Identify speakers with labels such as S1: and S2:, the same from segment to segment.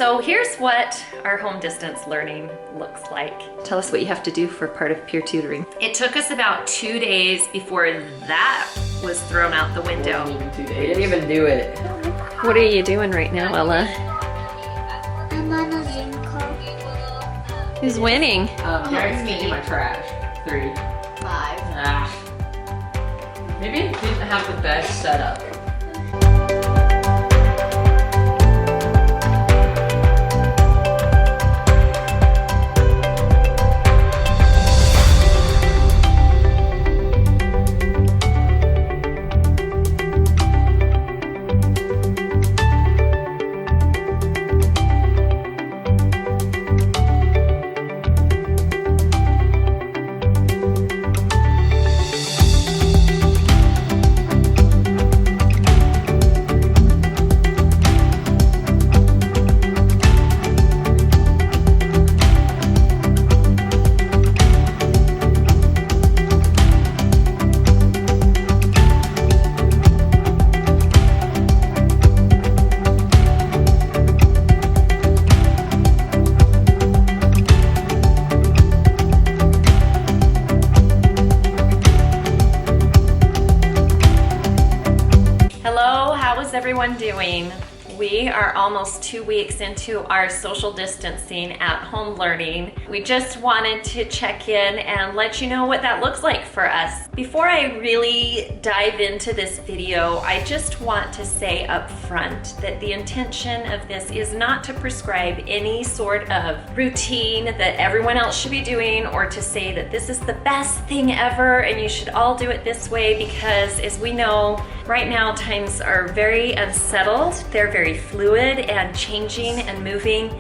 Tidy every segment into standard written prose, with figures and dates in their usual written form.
S1: So here's what our home distance learning looks like. Tell us what you have to do for part of peer tutoring. It took us about 2 days before that was thrown out the window.
S2: We didn't even do it.
S1: What are you doing right now, Ella?
S3: I'm on a Zoom call.
S1: Who's winning?
S2: Garrett's taking my trash. 3.
S3: 5.
S2: Ah. Maybe it didn't have the best setup.
S1: How's everyone doing? We are almost 2 weeks into our social distancing at home learning. We just wanted to check in and let you know what that looks like for us. Before I really dive into this video, I just want to say up front that the intention of this is not to prescribe any sort of routine that everyone else should be doing, or to say that this is the best thing ever and you should all do it this way, because as we know, right now times are very unsettled. They're very fluid and changing and moving,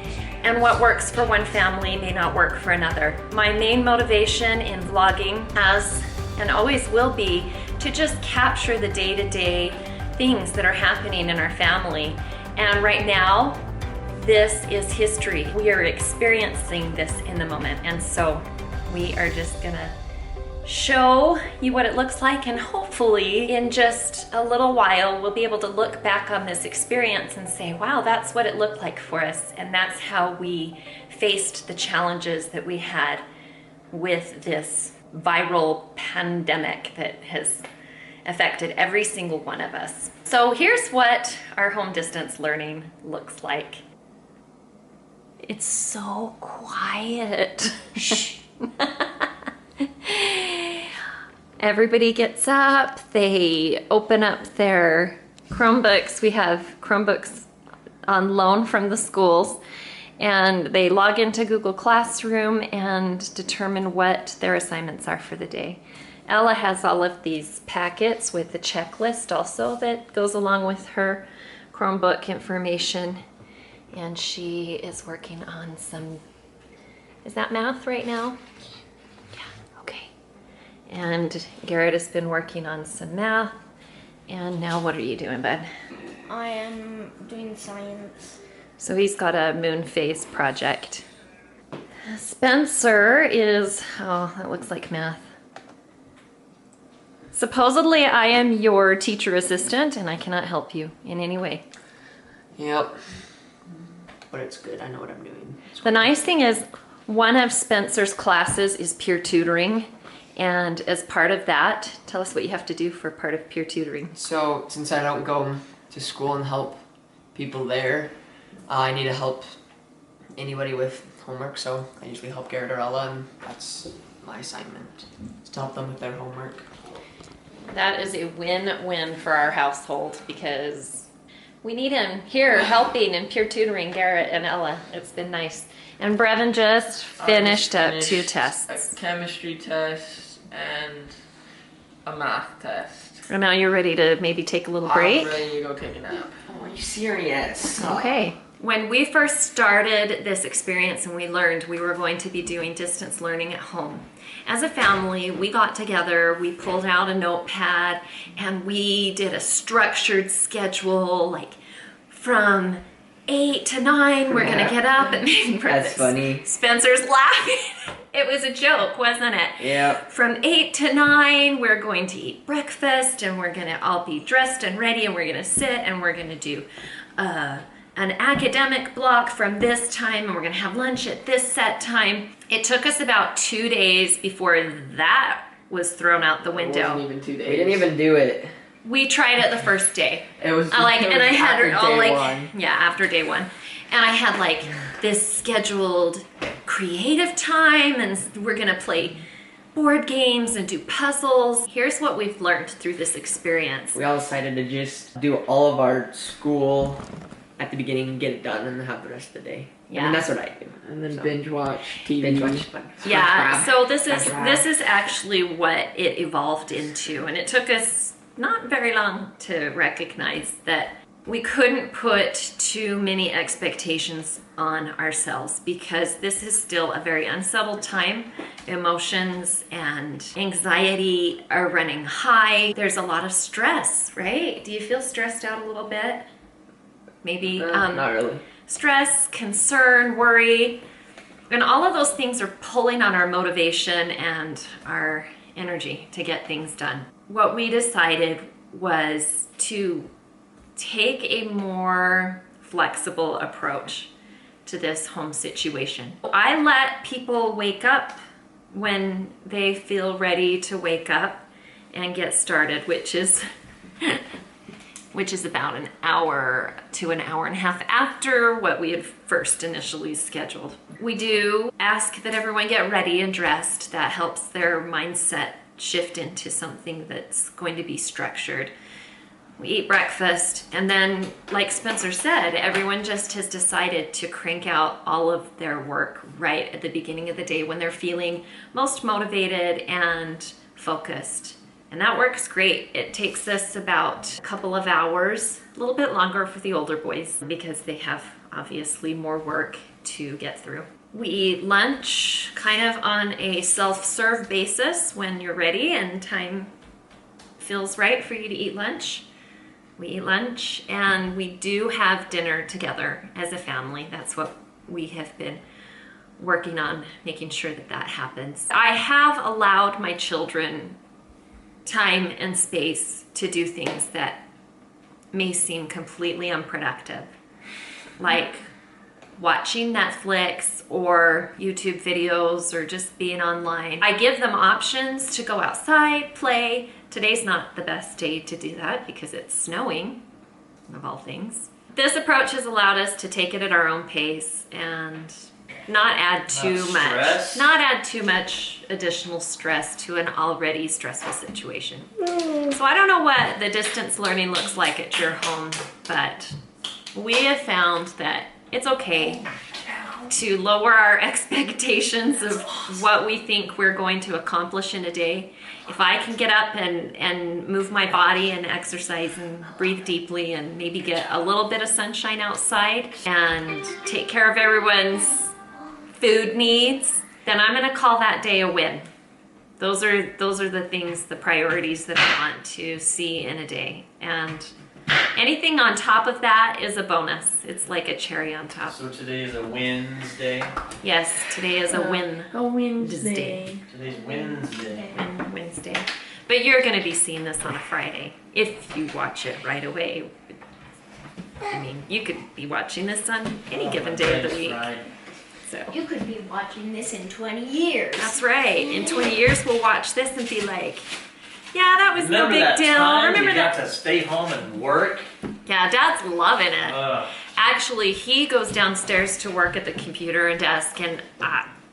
S1: and what works for one family may not work for another. My main motivation in vlogging has and always will be to just capture the day-to-day things that are happening in our family. And right now, this is history. We are experiencing this in the moment, and so we are just gonna show you what it looks like, and hopefully in just a little while we'll be able to look back on this experience and say, wow, that's what it looked like for us, and that's how we faced the challenges that we had with this viral pandemic that has affected every single one of us. So here's what our home distance learning looks like. It's so quiet. Shh. Everybody gets up, they open up their Chromebooks. We have Chromebooks on loan from the schools, and they log into Google Classroom and determine what their assignments are for the day. Ella has all of these packets with the checklist also that goes along with her Chromebook information, and she is working on some, is that math right now? And Garrett has been working on some math. And now what are you doing, bud?
S3: I am doing science.
S1: So he's got a moon phase project. Spencer is, oh, that looks like math. Supposedly I am your teacher assistant and I cannot help you in any way.
S2: Yep. But it's good, I know what I'm doing.
S1: The nice thing is, one of Spencer's classes is peer tutoring. And as part of that, tell us what you have to do for part of peer tutoring.
S2: So, since I don't go to school and help people there, I need to help anybody with homework, so I usually help Garrett or Ella, and that's my assignment, is to help them with their homework.
S1: That is a win-win for our household, because we need him here helping and peer tutoring Garrett and Ella. It's been nice. And Brevin just finished up 2 tests.
S4: A chemistry test and a math test.
S1: And now you're ready to maybe take a little break?
S4: I'm ready to go take a nap.
S2: Oh, are you serious?
S1: Okay. When we first started this experience and we learned we were going to be doing distance learning at home, as a family, we got together, we pulled out a notepad, and we did a structured schedule, like from 8 to 9, we're gonna get up and make breakfast.
S2: That's funny.
S1: Spencer's laughing. It was a joke, wasn't it?
S2: Yeah.
S1: From 8 to 9, we're going to eat breakfast, and we're gonna all be dressed and ready, and we're gonna sit, and we're gonna do a an academic block from this time and we're gonna have lunch at this set time. It took us about 2 days before that was thrown out the window.
S4: It wasn't even 2 days.
S2: We didn't even do it.
S1: We tried it the first day.
S4: It was
S1: I like,
S4: it
S1: and
S4: was
S1: I had
S4: after
S1: all
S4: day
S1: like,
S4: one.
S1: yeah, after day one. And I had like this scheduled creative time and we're gonna play board games and do puzzles. Here's what we've learned through this experience.
S2: We all decided to just do all of our school at the beginning, get it done, and then have the rest of the day.
S1: Yeah.
S2: And that's what I do.
S4: And then
S2: So,
S4: binge watch TV.
S2: binge watch.
S1: Yeah, so this
S2: SpongeBob.
S1: is actually what it evolved into, and it took us not very long to recognize that we couldn't put too many expectations on ourselves because this is still a very unsettled time. Emotions and anxiety are running high. There's a lot of stress, right? Do you feel stressed out a little bit? Maybe
S2: Not really.
S1: stress, concern, worry, and all of those things are pulling on our motivation and our energy to get things done. What we decided was to take a more flexible approach to this home situation. I let people wake up when they feel ready to wake up and get started, which is about an hour to an hour and a half after what we had first initially scheduled. We do ask that everyone get ready and dressed. That helps their mindset shift into something that's going to be structured. We eat breakfast, and then, like Spencer said, everyone just has decided to crank out all of their work right at the beginning of the day when they're feeling most motivated and focused. And that works great. It takes us about a couple of hours, a little bit longer for the older boys because they have obviously more work to get through. We eat lunch kind of on a self-serve basis when you're ready and time feels right for you to eat lunch. We eat lunch and we do have dinner together as a family. That's what we have been working on, making sure that that happens. I have allowed my children time and space to do things that may seem completely unproductive, like watching Netflix or YouTube videos or just being online. I give them options to go outside, play. Today's not the best day to do that because it's snowing, of all things. This approach has allowed us to take it at our own pace and not add too much additional stress to an already stressful situation. So I don't know what the distance learning looks like at your home, but we have found that it's okay to lower our expectations of what we think we're going to accomplish in a day. If I can get up and move my body and exercise and breathe deeply and maybe get a little bit of sunshine outside and take care of everyone's food needs, then I'm gonna call that day a win. Those are the things, the priorities that I want to see in a day. And anything on top of that is a bonus. It's like a cherry on top.
S5: So today is a Wednesday.
S1: Yes, today is a win.
S4: A Wednesday.
S5: Today's Wednesday.
S1: Wednesday. But you're going to be seeing this on a Friday if you watch it right away. I mean, you could be watching this on any given day of the week.
S5: Right.
S1: So
S3: You could be watching this in 20 years.
S1: that's right. In 20 years, we'll watch this and be like, yeah, that was
S5: Remember
S1: no big
S5: that
S1: deal.
S5: time
S1: Remember
S5: you
S1: that?
S5: got to stay home and work?
S1: Yeah, Dad's loving it.
S5: Ugh.
S1: Actually, he goes downstairs to work at the computer and desk, and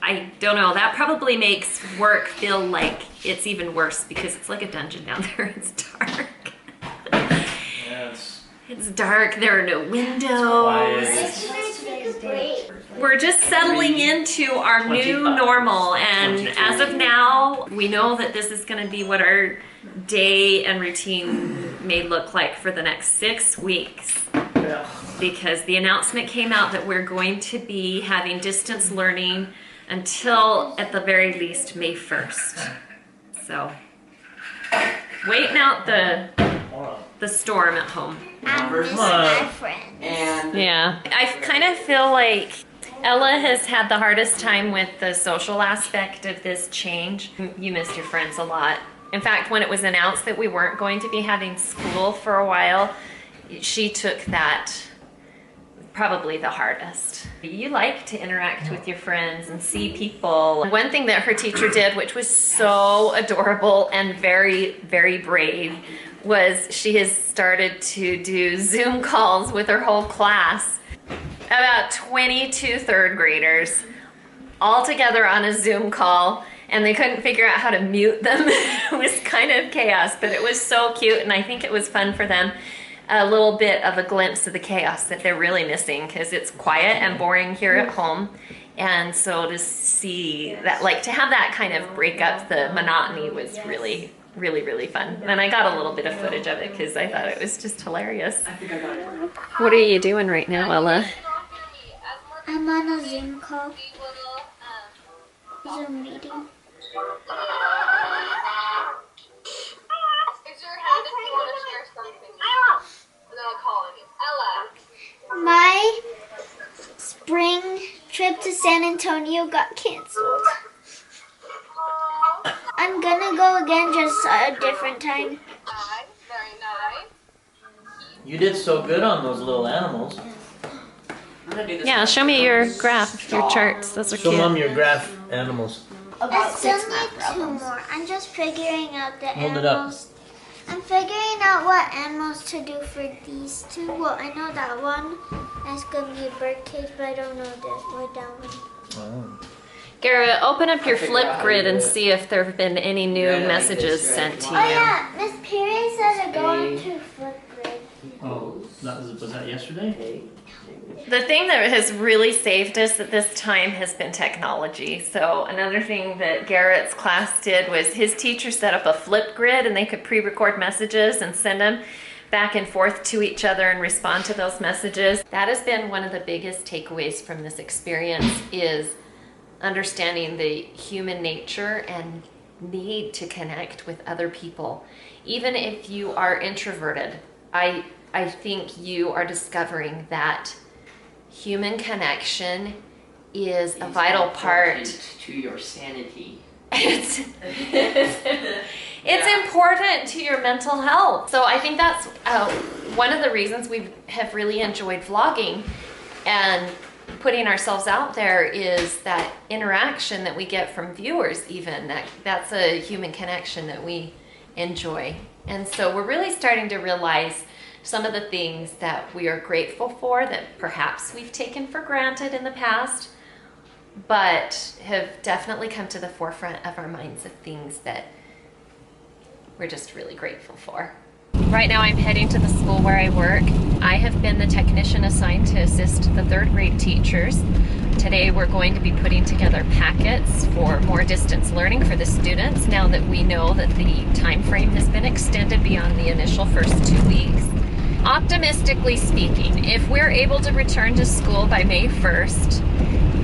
S1: I don't know, that probably makes work feel like it's even worse because it's like a dungeon down there. It's dark.
S5: Yeah,
S1: It's dark, there are no windows.
S5: quiet.
S3: Let's take a break.
S1: We're just settling into our new
S5: 25,
S1: normal, and
S5: 22.
S1: as of now, we know that this is going to be what our day and routine may look like for the next 6 weeks. Because the announcement came out that we're going to be having distance learning until at the very least May 1st. So, waiting out the storm at home.
S3: I miss
S5: Come
S3: my
S5: on.
S3: friends.
S2: And
S1: Yeah. I kind of feel like Ella has had the hardest time with the social aspect of this change. You missed your friends a lot. In fact, when it was announced that we weren't going to be having school for a while, she took that probably the hardest. You like to interact with your friends and see people. One thing that her teacher did, which was so adorable and very, very brave, was she has started to do Zoom calls with her whole class. About 22 third graders all together on a Zoom call, and they couldn't figure out how to mute them. It was kind of chaos, but it was so cute, and I think it was fun for them. A little bit of a glimpse of the chaos that they're really missing, because it's quiet and boring here at home. And so to see that, like to have that kind of break up the monotony was really, really, really fun. And I got a little bit of footage of it because I thought it was just hilarious. What are you doing right now, Ella?
S3: I'm on a Zoom call. Zoom meeting.
S6: Is your hand if you want to share something? And then I'll call on you. Ella.
S3: My spring trip to San Antonio got canceled. I'm gonna go again, just a different time.
S6: Nice, very nice.
S5: You did so good on those little animals.
S2: I'm gonna do this.
S1: Yeah, show me your graph, your charts. Those are
S5: Show
S1: cute.
S5: Mom your graph animals.
S3: I still need 2 more. I'm just figuring out the
S5: Hold it up.
S3: animals. I'm figuring out what animals to do for these 2. Well, I know that one is gonna be a birdcage, but I don't know this or that one.
S5: Oh.
S1: Garrett, open up your flip grid and see if there have been any new
S2: Yeah, like
S1: messages
S2: this,
S1: sent
S2: right?
S1: to
S3: Oh
S1: you.
S3: yeah, Miss Perry said to go into Flipgrid.
S5: Oh, was that yesterday?
S1: The thing that has really saved us at this time has been technology. So another thing that Garrett's class did was his teacher set up a flip grid, and they could pre-record messages and send them back and forth to each other and respond to those messages. That has been one of the biggest takeaways from this experience, is understanding the human nature and need to connect with other people. Even if you are introverted, I think you are discovering that human connection is a vital part
S2: to your sanity.
S1: it's important to your mental health. So I think that's one of the reasons we have really enjoyed vlogging and putting ourselves out there, is that interaction that we get from viewers. Even that's a human connection that we enjoy. And so we're really starting to realize some of the things that we are grateful for that perhaps we've taken for granted in the past, but have definitely come to the forefront of our minds of things that we're just really grateful for. Right now I'm heading to the school where I work. I have been the technician assigned to assist the third grade teachers. Today we're going to be putting together packets for more distance learning for the students, now that we know that the time frame has been extended beyond the initial first 2 weeks. Optimistically speaking, if we're able to return to school by May 1st,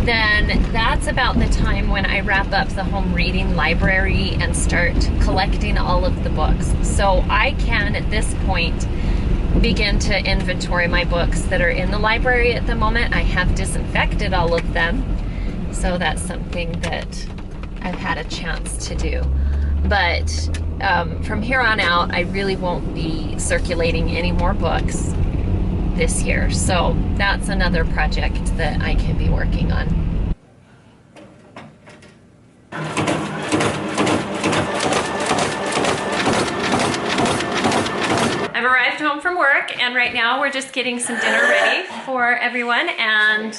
S1: then that's about the time when I wrap up the home reading library and start collecting all of the books. So I can, at this point, begin to inventory my books that are in the library at the moment. I have disinfected all of them, so that's something that I've had a chance to do. But from here on out, I really won't be circulating any more books this year. So that's another project that I can be working on. I've arrived home from work, and right now we're just getting some dinner ready for everyone, and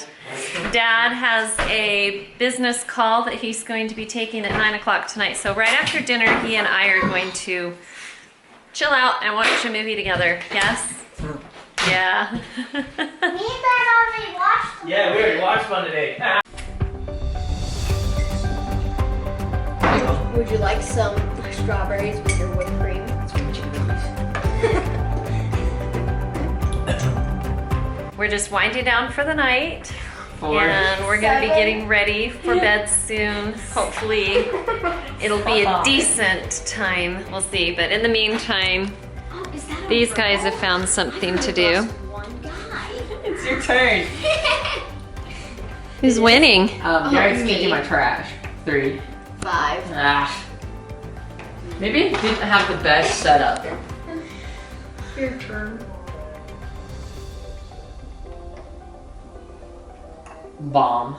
S1: Dad has a business call that he's going to be taking at 9 o'clock tonight. So right after dinner, he and I are going to chill out and watch a movie together. Yes? Yeah.
S3: Me and Dad already watched them.
S5: Yeah, we already watched one today.
S3: Would you like some strawberries with your whipped cream?
S1: We're just winding down for the night.
S2: 4.
S1: And we're gonna be
S3: 7.
S1: getting ready for bed soon. Hopefully it'll be a decent time. We'll see. But in the meantime, these guys have found something to do.
S3: One guy.
S2: It's your turn.
S1: Who's winning?
S2: Garrett's taking my trash. 3.
S3: 5.
S2: Ah. Maybe it didn't have the best setup.
S3: Your turn.
S2: Bomb.